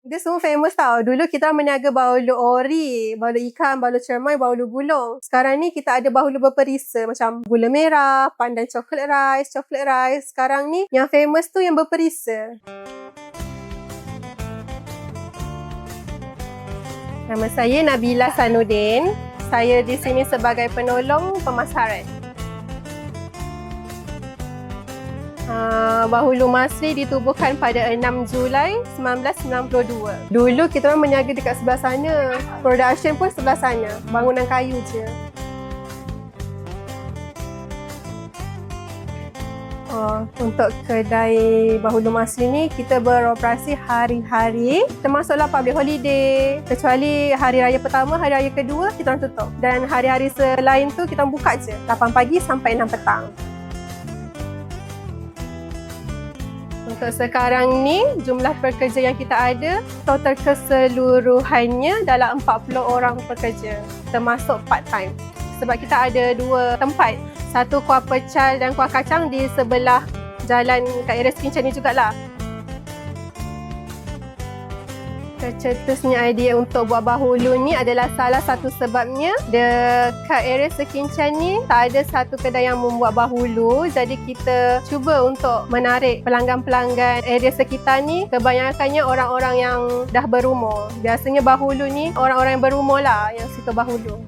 Dia semua famous tau. Dulu kita meniaga bahulu ori, bahulu ikan, bahulu cermai, bahulu gulung. Sekarang ni kita ada bahulu berperisa macam gula merah, pandan chocolate rice. Sekarang ni yang famous tu yang berperisa. Nama saya Nabila Sanudin. Saya di sini sebagai penolong pemasaran. Bahulu Masri ditubuhkan pada 6 Julai 1992. Dulu kita orang meniaga dekat sebelah sana. Production pun sebelah sana. Bangunan kayu je. Untuk kedai Bahulu Masri ni kita beroperasi hari-hari termasuklah public holiday, kecuali hari raya pertama, hari raya kedua kita orang tutup, dan hari-hari selain tu kita orang buka je 8 pagi sampai 6 petang. Untuk sekarang ni, jumlah pekerja yang kita ada, total keseluruhannya dalam 40 orang pekerja, termasuk part-time. Sebab kita ada 2 tempat. Satu kuah pecal dan kuah kacang di sebelah jalan kat area Sekincan ni jugalah. Tercetusnya idea untuk buat bahulu ni adalah salah satu sebabnya dekat area Sekincan ni tak ada satu kedai yang membuat bahulu. Jadi kita cuba untuk menarik pelanggan-pelanggan area sekitar ni. Kebanyakannya orang-orang yang dah berumur. Biasanya bahulu ni orang-orang yang berumur lah yang suka bahulu.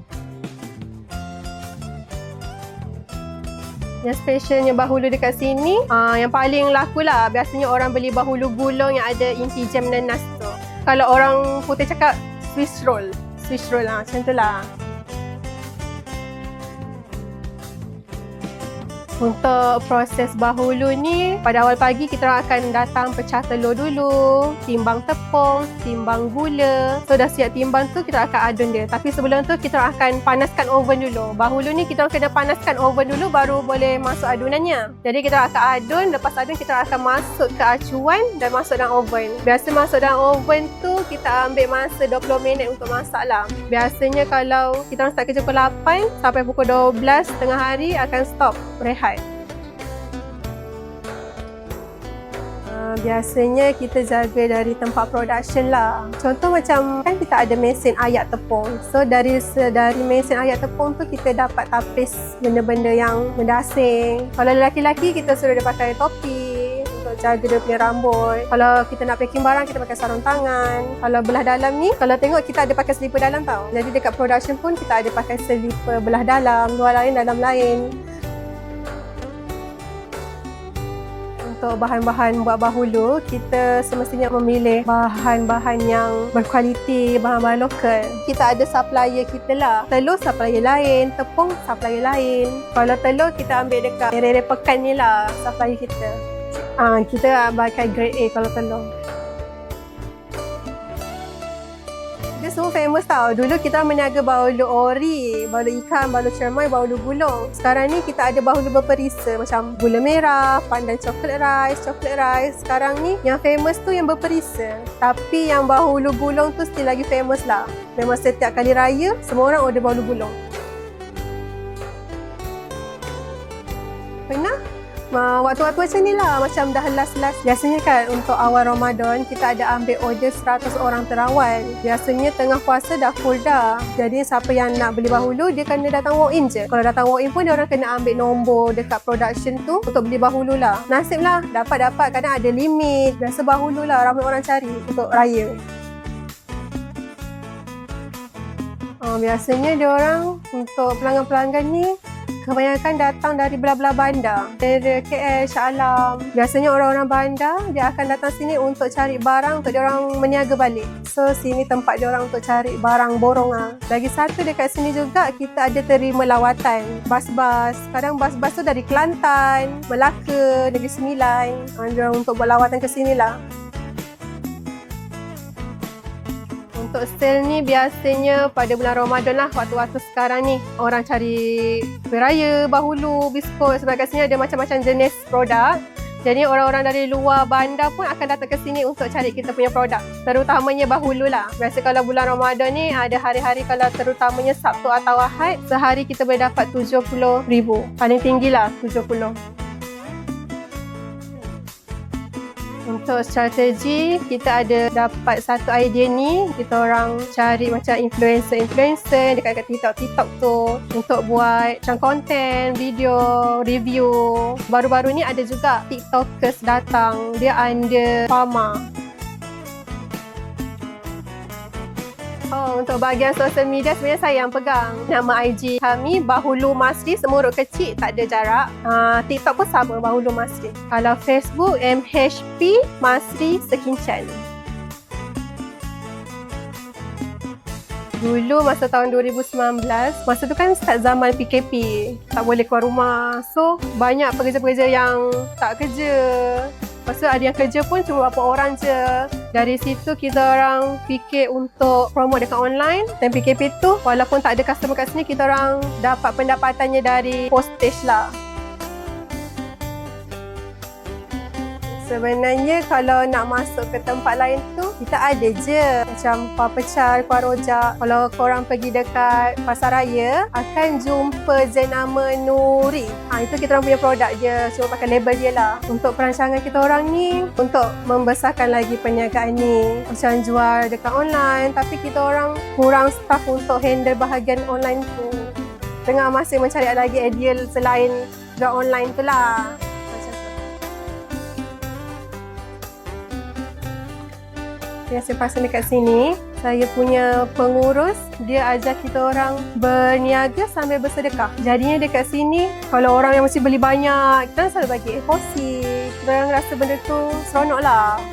Yang specialnya bahulu dekat sini, yang paling laku lah biasanya orang beli bahulu gulung yang ada inti jam nanas tu. Kalau orang putih cakap Swiss roll lah, macam tu lah. Untuk proses bahulu ni, pada awal pagi kita akan datang pecah telur dulu, timbang tepung, timbang gula. So dah siap timbang tu kita akan adun dia. Tapi sebelum tu kita akan panaskan oven dulu. Bahulu ni kita kena panaskan oven dulu baru boleh masuk adunannya. Jadi kita akan adun, lepas adun kita akan masuk ke acuan dan masuk dalam oven. Biasa masuk dalam oven tu kita ambil masa 20 minit untuk masak lah. Biasanya kalau kita start kerja pukul 8 sampai pukul 12 tengah hari akan stop, rehat. Biasanya kita jaga dari tempat production lah. Contoh macam kan kita ada mesin ayak tepung. So dari mesin ayak tepung tu kita dapat tapis benda-benda yang mendasing. Kalau lelaki-lelaki kita suruh dia pakai topi untuk jaga dia punya rambut. Kalau kita nak packing barang kita pakai sarung tangan. Kalau belah dalam ni, kalau tengok kita ada pakai selipar dalam tau. Jadi dekat production pun kita ada pakai selipar belah dalam, luar lain, dalam lain. Untuk bahan-bahan buat bahulu, kita semestinya memilih bahan-bahan yang berkualiti, bahan-bahan lokal. Kita ada supplier kita lah. Telur supplier lain, tepung supplier lain. Kalau telur kita ambil dekat area Pekan ni lah supplier kita. Kita pakai grade A kalau telur. Dia semua famous tau. Dulu kita meniaga bahulu ori, bahulu ikan, bahulu cermai, bahulu gulung. Sekarang ni kita ada bahulu berperisa macam gula merah, pandan chocolate rice. Sekarang ni yang famous tu yang berperisa. Tapi yang bahulu gulung tu still lagi famous lah. Memang setiap kali raya, semua orang order bahulu gulung. Pernah? Waktu-waktu macam ni lah, macam dah last. Biasanya kan untuk awal Ramadan, kita ada ambil order 100 orang terawal. Biasanya tengah puasa dah full dah. Jadi siapa yang nak beli bahulu, dia kena datang walk-in je. Kalau datang walk-in pun, dia orang kena ambil nombor dekat production tu untuk beli bahulu lah. Nasib lah, dapat, kadang ada limit. Biasa bahulu lah, ramai orang cari untuk raya. Biasanya dia orang untuk pelanggan-pelanggan ni kebanyakan datang dari belah-belah bandar, dari KL, Shah Alam. Biasanya orang-orang bandar dia akan datang sini untuk cari barang untuk dia orang meniaga balik. So sini tempat dia orang untuk cari barang borong lah. Lagi satu dekat sini juga kita ada terima lawatan bas-bas. Kadang bas-bas tu dari Kelantan, Melaka, Negeri Sembilan. Dia orang untuk buat lawatan ke sini lah. Untuk sale ni biasanya pada bulan Ramadan lah, waktu-waktu sekarang ni. Orang cari kuih raya, bahulu, biskut. Sebab kat sini ada macam-macam jenis produk. Jadi orang-orang dari luar bandar pun akan datang ke sini untuk cari kita punya produk. Terutamanya bahulu lah. Biasa kalau bulan Ramadan ni ada hari-hari kalau terutamanya Sabtu atau Ahad, sehari kita boleh dapat 70,000. Paling tinggi lah 70. Untuk strategi, kita ada dapat satu idea ni, kita orang cari macam influencer dekat TikTok tu untuk buat macam konten, video, review. Baru-baru ni ada juga TikTokers datang, dia under Pharma. Untuk bahagian social media sebenarnya saya yang pegang. Nama IG kami Bahulu Masri, semua huruf kecil, tak ada jarak. TikTok pun sama, Bahulu Masri. Kalau Facebook, MHP Masri Sekinchan. Dulu masa tahun 2019, masa tu kan start zaman PKP, tak boleh keluar rumah. So, banyak pekerja-pekerja yang tak kerja. Lepas tu ada yang kerja pun cuma berapa orang je. Dari situ kita orang fikir untuk promote dekat online. Dan PKP tu walaupun tak ada customer kat sini, kita orang dapat pendapatannya dari postage lah. Sebenarnya kalau nak masuk ke tempat lain tu, kita ada je. Macam Kuah Pecal, Kuah Rojak. Kalau korang pergi dekat Pasar Raya, akan jumpa jenama Nuri. Itu kita orang punya produk je. Cuma pakai label dia lah. Untuk perancangan kita orang ni, untuk membesarkan lagi perniagaan ni. Macam jual dekat online, tapi kita orang kurang staff untuk handle bahagian online tu. Tengah masih mencari lagi ideal selain jual online tu lah. Yang saya pasang dekat sini, saya punya pengurus, dia ajar kita orang berniaga sambil bersedekah. Jadinya dekat sini, kalau orang yang mesti beli banyak, kita selalu bagi deposit. Kita orang rasa benda tu seronok lah.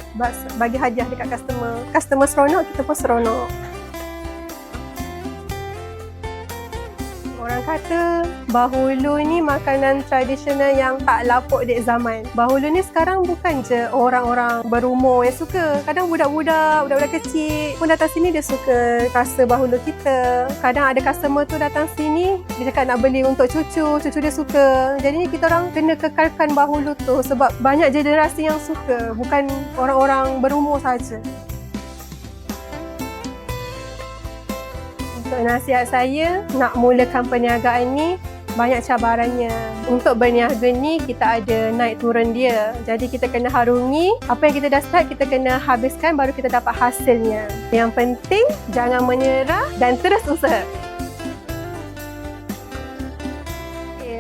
Bagi hadiah dekat customer. Customer seronok, kita pun seronok. Orang kata bahulu ni makanan tradisional yang tak lapuk dek zaman. Bahulu ni sekarang bukan je orang-orang berumur yang suka. Kadang budak-budak kecil pun datang sini dia suka rasa bahulu kita. Kadang ada customer tu datang sini, dia cakap nak beli untuk cucu dia suka. Jadi ni kita orang kena kekalkan bahulu tu sebab banyak generasi yang suka, bukan orang-orang berumur saja. Untuk nasihat saya, nak mulakan perniagaan ni banyak cabarannya. Untuk berniaga ni kita ada naik turun dia. Jadi kita kena harungi apa yang kita dah start, kita kena habiskan baru kita dapat hasilnya. Yang penting jangan menyerah dan terus usaha.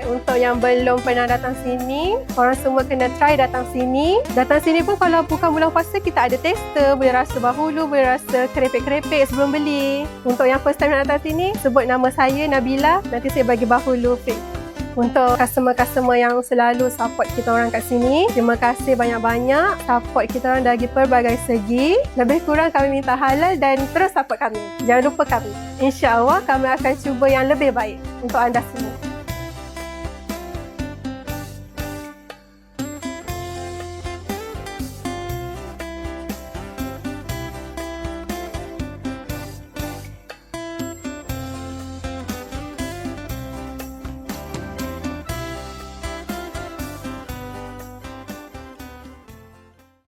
Untuk yang belum pernah datang sini, korang semua kena try datang sini. Datang sini pun kalau bukan bulan puasa, kita ada tester, boleh rasa bahulu, boleh rasa kerepek-kerepek sebelum beli. Untuk yang first time nak datang sini, sebut nama saya Nabila, nanti saya bagi bahulu free. Untuk customer-customer yang selalu support kita orang kat sini, terima kasih banyak-banyak. Support kita orang dari pelbagai segi. Lebih kurang kami minta halal dan terus support kami. Jangan lupa kami. InsyaAllah kami akan cuba yang lebih baik untuk anda semua.